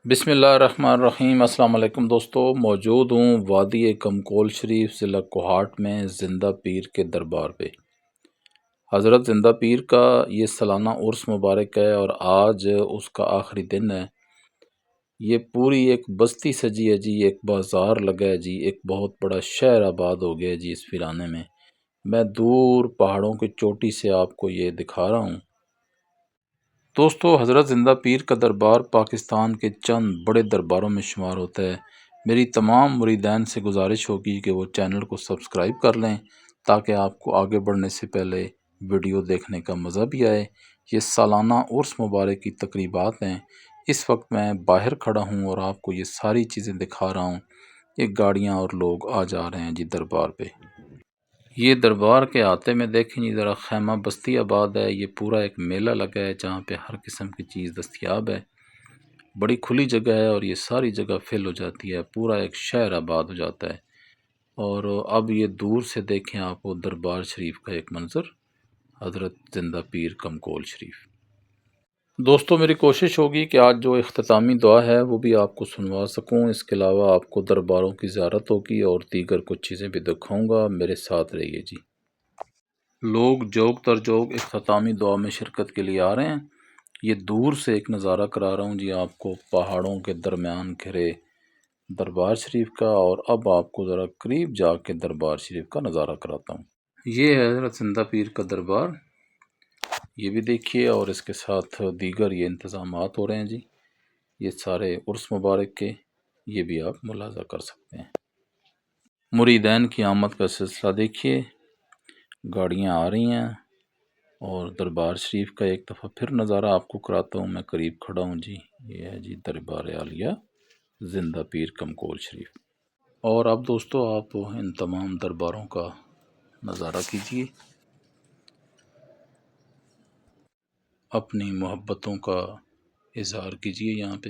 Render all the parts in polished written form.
بسم اللہ الرحمن الرحیم۔ السلام علیکم دوستو، موجود ہوں وادی کمکول شریف ضلع کوہاٹ میں زندہ پیر کے دربار پہ۔ حضرت زندہ پیر کا یہ سالانہ عرس مبارک ہے اور آج اس کا آخری دن ہے۔ یہ پوری ایک بستی سجی ہے جی، ایک بازار لگا ہے جی، ایک بہت بڑا شہر آباد ہو گیا جی اس ویرانے میں۔ میں دور پہاڑوں کی چوٹی سے آپ کو یہ دکھا رہا ہوں۔ دوستو، حضرت زندہ پیر کا دربار پاکستان کے چند بڑے درباروں میں شمار ہوتا ہے۔ میری تمام مریدین سے گزارش ہوگی کہ وہ چینل کو سبسکرائب کر لیں تاکہ آپ کو آگے بڑھنے سے پہلے ویڈیو دیکھنے کا مزہ بھی آئے۔ یہ سالانہ عرس مبارک کی تقریبات ہیں۔ اس وقت میں باہر کھڑا ہوں اور آپ کو یہ ساری چیزیں دکھا رہا ہوں۔ یہ گاڑیاں اور لوگ آ جا رہے ہیں جی دربار پہ۔ یہ دربار کے آتے میں دیکھیں جی ذرا، خیمہ بستی آباد ہے۔ یہ پورا ایک میلہ لگا ہے جہاں پہ ہر قسم کی چیز دستیاب ہے۔ بڑی کھلی جگہ ہے اور یہ ساری جگہ فل ہو جاتی ہے، پورا ایک شہر آباد ہو جاتا ہے۔ اور اب یہ دور سے دیکھیں آپ وہ دربار شریف کا ایک منظر، حضرت زندہ پیر کمکول شریف۔ دوستو، میری کوشش ہوگی کہ آج جو اختتامی دعا ہے وہ بھی آپ کو سنوا سکوں۔ اس کے علاوہ آپ کو درباروں کی زیارت ہوگی اور دیگر کچھ چیزیں بھی دکھاؤں گا۔ میرے ساتھ رہیے جی۔ لوگ جوگ تر جوگ اختتامی دعا میں شرکت کے لیے آ رہے ہیں۔ یہ دور سے ایک نظارہ کرا رہا ہوں جی آپ کو، پہاڑوں کے درمیان گھرے دربار شریف کا، اور اب آپ کو ذرا قریب جا کے دربار شریف کا نظارہ کراتا ہوں۔ یہ ہے حضرت زندہ پیر کا دربار، یہ بھی دیکھیے، اور اس کے ساتھ دیگر یہ انتظامات ہو رہے ہیں جی، یہ سارے عرس مبارک کے، یہ بھی آپ ملاحظہ کر سکتے ہیں۔ مریدین کی آمد کا سلسلہ دیکھیے، گاڑیاں آ رہی ہیں، اور دربار شریف کا ایک دفعہ پھر نظارہ آپ کو کراتا ہوں۔ میں قریب کھڑا ہوں جی، یہ ہے جی دربار عالیہ زندہ پیر کمکول شریف۔ اور اب دوستو آپ ان تمام درباروں کا نظارہ کیجیے، اپنی محبتوں کا اظہار کیجیے یہاں پہ۔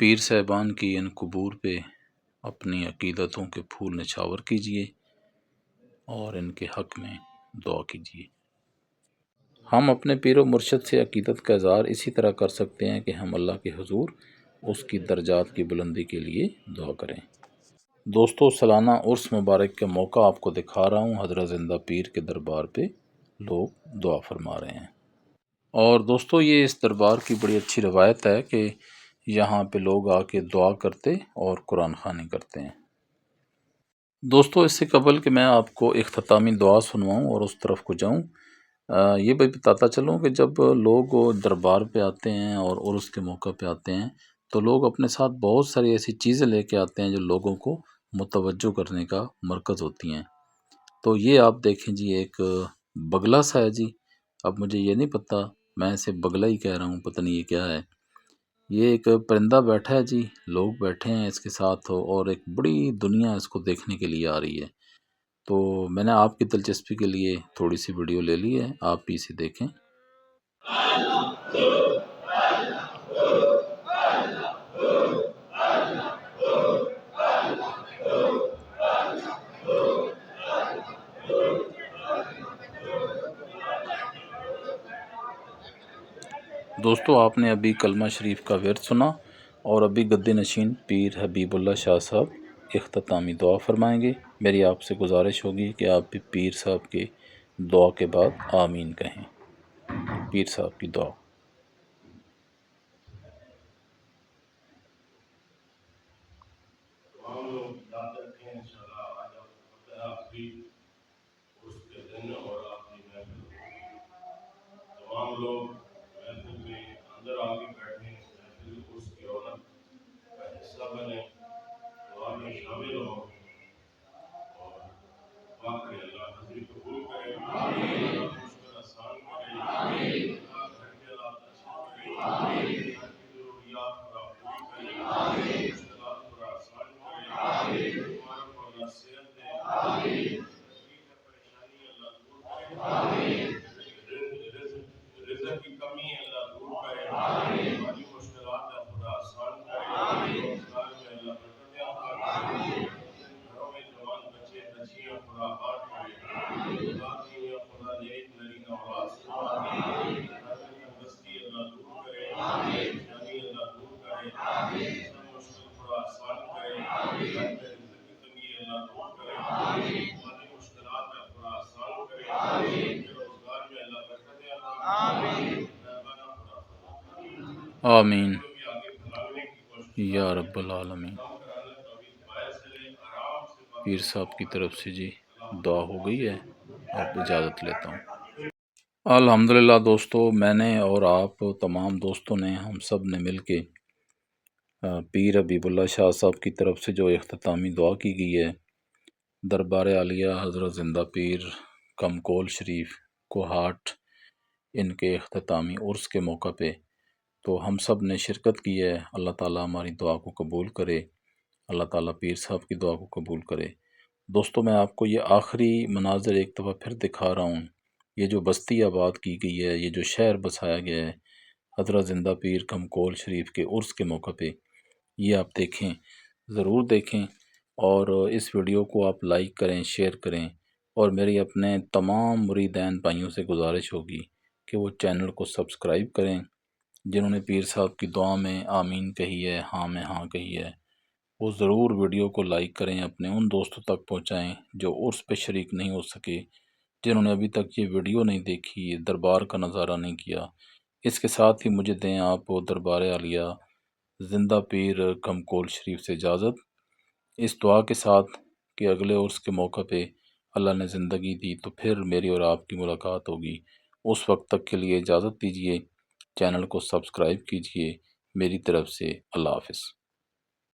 پیر صاحبان کی ان قبور پہ اپنی عقیدتوں کے پھول نچھاور کیجیے اور ان کے حق میں دعا کیجیے۔ ہم اپنے پیر و مرشد سے عقیدت کا اظہار اسی طرح کر سکتے ہیں کہ ہم اللہ کے حضور اس کی درجات کی بلندی کے لیے دعا کریں۔ دوستو، سالانہ عرس مبارک کے موقع آپ کو دکھا رہا ہوں، حضرت زندہ پیر کے دربار پہ لوگ دعا فرما رہے ہیں۔ اور دوستو، یہ اس دربار کی بڑی اچھی روایت ہے کہ یہاں پہ لوگ آ کے دعا کرتے اور قرآن خوانی کرتے ہیں۔ دوستو، اس سے قبل کہ میں آپ کو اختتامی دعا سنواؤں اور اس طرف کو جاؤں، یہ بھی بتاتا چلوں کہ جب لوگ دربار پہ آتے ہیں اور عرس کے موقع پہ آتے ہیں تو لوگ اپنے ساتھ بہت ساری ایسی چیزیں لے کے آتے ہیں جو لوگوں کو متوجہ کرنے کا مرکز ہوتی ہیں۔ تو یہ آپ دیکھیں جی، ایک بگلا سا ہے جی، اب مجھے یہ نہیں پتہ، میں اسے بگلا ہی کہہ رہا ہوں، پتہ نہیں یہ کیا ہے۔ یہ ایک پرندہ بیٹھا ہے جی، لوگ بیٹھے ہیں اس کے ساتھ اور ایک بڑی دنیا اس کو دیکھنے کے لیے آ رہی ہے۔ تو میں نے آپ کی دلچسپی کے لیے تھوڑی سی ویڈیو لے لی ہے، آپ بھی اسے دیکھیں۔ دوستو، آپ نے ابھی کلمہ شریف کا ورد سنا اور ابھی گدی نشین پیر حبیب اللہ شاہ صاحب اختتامی دعا فرمائیں گے۔ میری آپ سے گزارش ہوگی کہ آپ بھی پیر صاحب کے دعا کے بعد آمین کہیں۔ پیر صاحب کی دعا۔ تمام لوگ محفل میں اندر آگے بیٹھیں، محفل اس کی رونق کا حصہ بنیں، دعا میں شامل ہوں اور دعا کریں اللہ حاضری قبول کرے، اللہ مشکل آسان کرے، اللہ گھر کے آمین کو بھی آگے پھیلانے کی کوشش یا کرتے رب ہیں، العالمین۔ کم کرانے کا بھی باعث ہے، آرام سے پیر باتیں صاحب کی طرف سے جی اللہ دعا ہو گئی ہے، اب اجازت لیتا ہوں۔ الحمدللہ دوستو، میں نے اور آپ تمام دوستوں نے، ہم سب نے مل کے پیر حبیب اللہ شاہ صاحب کی طرف سے جو اختتامی دعا کی گئی ہے، دربار عالیہ حضرت زندہ پیر کمکول شریف کوہاٹ ان کے اختتامی عرس کے موقع پہ، تو ہم سب نے شرکت کی ہے۔ اللہ تعالیٰ ہماری دعا کو قبول کرے، اللہ تعالیٰ پیر صاحب کی دعا کو قبول کرے۔ دوستو، میں آپ کو یہ آخری مناظر ایک دفعہ پھر دکھا رہا ہوں۔ یہ جو بستی آباد کی گئی ہے، یہ جو شہر بسایا گیا ہے حضرت زندہ پیر کمکول شریف کے عرس کے موقع پہ، یہ آپ دیکھیں، ضرور دیکھیں، اور اس ویڈیو کو آپ لائک کریں، شیئر کریں، اور میری اپنے تمام مریدین بھائیوں سے گزارش ہوگی کہ وہ چینل کو سبسکرائب کریں۔ جنہوں نے پیر صاحب کی دعا میں آمین کہی ہے، ہاں میں ہاں کہی ہے، وہ ضرور ویڈیو کو لائک کریں، اپنے ان دوستوں تک پہنچائیں جو عرس پہ شریک نہیں ہو سکے، جنہوں نے ابھی تک یہ ویڈیو نہیں دیکھی، یہ دربار کا نظارہ نہیں کیا۔ اس کے ساتھ ہی مجھے دیں آپ دربار عالیہ زندہ پیر کمکول شریف سے اجازت، اس دعا کے ساتھ کہ اگلے عرس کے موقع پہ اللہ نے زندگی دی تو پھر میری اور آپ کی ملاقات ہوگی۔ اس وقت تک کے لیے اجازت دیجیے، چینل کو سبسکرائب کیجیے۔ میری طرف سے اللہ حافظ۔